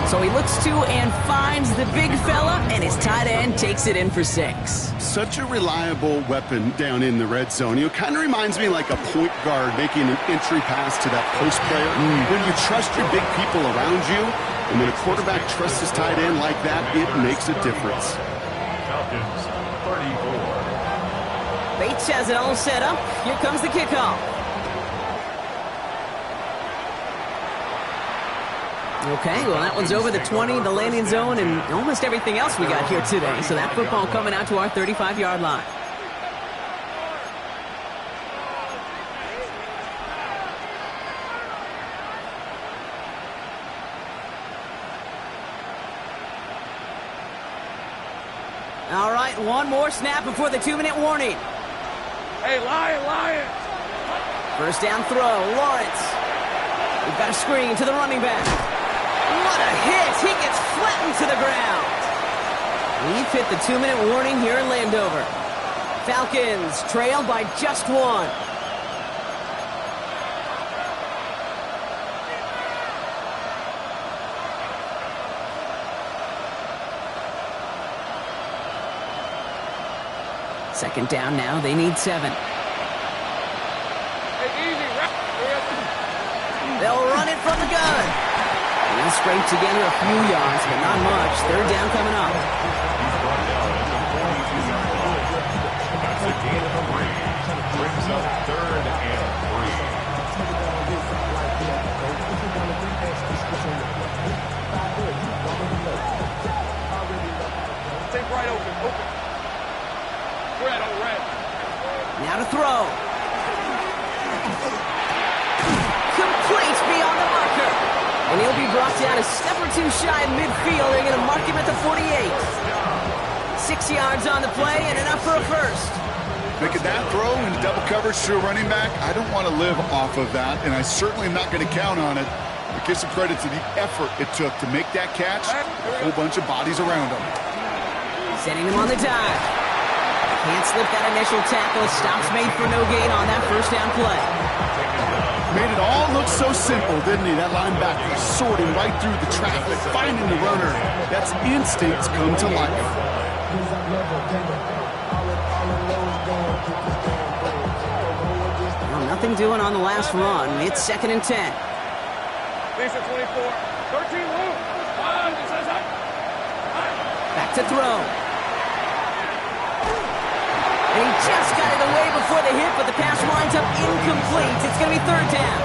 So he looks to and finds the big fella, and his tight end takes it in for 6. Such a reliable weapon down in the red zone. It kind of reminds me like a point guard making an entry pass to that post player. When you trust your big people around you, and when a quarterback trusts his tight end like that, it makes a difference. Falcons, 34. Bates has it all set up. Here comes the kickoff. Okay, well, that one's over the 20, the landing zone, and almost everything else we got here today. So that football coming out to our 35-yard line. All right, one more snap before the 2-minute warning. Hey, Lion! First down throw, Lawrence. We've got a screen to the running back. What a hit! He gets flattened to the ground. We've hit the 2-minute warning here in Landover. Falcons trail by just 1. Second down now, they need 7. Hey, easy, They'll run it from the gun. They'll scrape together a few yards, but not much. Third down coming up. He's brought down at the 42-yard line. That's a gain of 3. Brings up 3rd and 3. Take right open. Red. Now to throw. Complete beyond the marker. And he'll be brought down a step or 2 shy of midfield. They're going to mark him at the 48. 6 yards on the play and enough for a first. Making that throw into double coverage to a running back, I don't want to live off of that, and I certainly am not going to count on it. But give some credit to the effort it took to make that catch. A whole bunch of bodies around him. Setting him on the dive. Can't slip that initial tackle. Stops made for no gain on that first down play. Made it all look so simple, didn't he? That linebacker sorting right through the traffic, finding the runner. That's instincts come to life. Well, nothing doing on the last run. It's 2nd and 10. Lisa 24. 13 loop. Back to throw. And he just got it away before the hit, but the pass winds up incomplete. It's going to be 3rd down.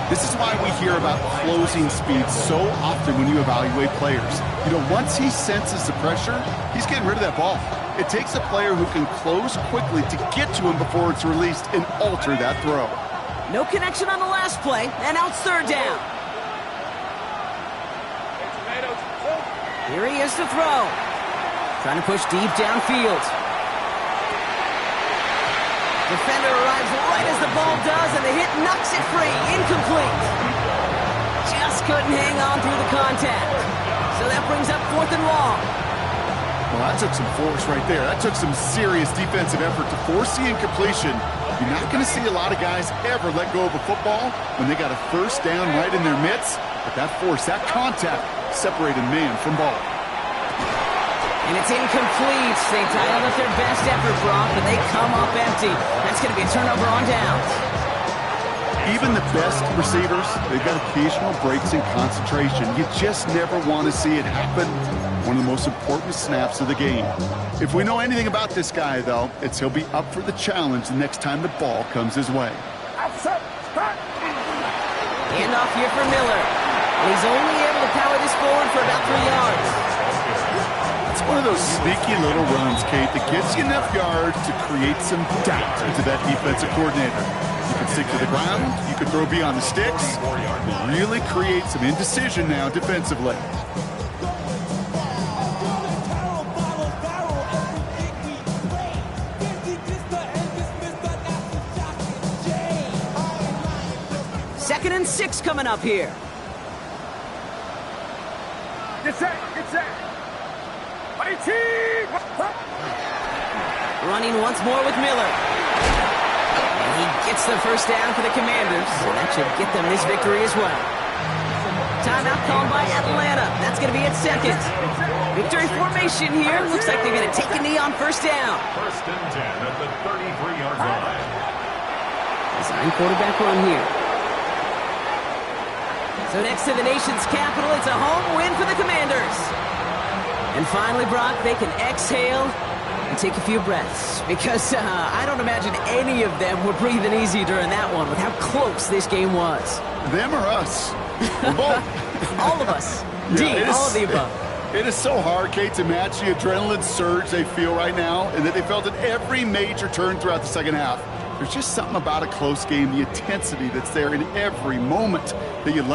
This is why we hear about closing speed so often when you evaluate players. You know, once he senses the pressure, he's getting rid of that ball. It takes a player who can close quickly to get to him before it's released and alter that throw. No connection on the last play, and now it's 3rd down. Here he is to throw. Trying to push deep downfield. Defender arrives right as the ball does, and the hit knocks it free. Incomplete. Just couldn't hang on through the contact. So that brings up 4th and long. Well, that took some force right there. That took some serious defensive effort to force the incompletion You're not going to see a lot of guys ever let go of a football when they got a first down right in their midst, but that force, that contact, separated man from ball. And it's incomplete. They dialed up their best effort, Brock, but they come up empty. That's going to be a turnover on downs. Even the best receivers, they've got occasional breaks in concentration. You just never want to see it happen. One of the most important snaps of the game. If we know anything about this guy, though, it's he'll be up for the challenge the next time the ball comes his way. Handoff here for Miller. And he's only able to power this forward for about 3 yards. It's one of those sneaky little runs, Kate, that gets you enough yards to create some doubt into that defensive coordinator. You can stick to the ground, you can throw beyond the sticks, and really create some indecision now defensively. Second and 6 coming up here. Get set, get set. Running once more with Miller. And he gets the first down for the Commanders, and that should get them this victory as well. Timeout called by Atlanta. That's going to be its second. Victory formation here. Looks like they're going to take a knee on first down. First and 10 at the 33-yard line. Design quarterback run here. So next to the nation's capital, it's a home win for the Commanders. And finally, Brock, they can exhale and take a few breaths. Because I don't imagine any of them were breathing easy during that one with how close this game was. Them or us? We're both. All of us. Indeed, all of the above. It is so hard, Kate, to match the adrenaline surge they feel right now and that they felt at every major turn throughout the second half. There's just something about a close game, the intensity that's there in every moment that you love.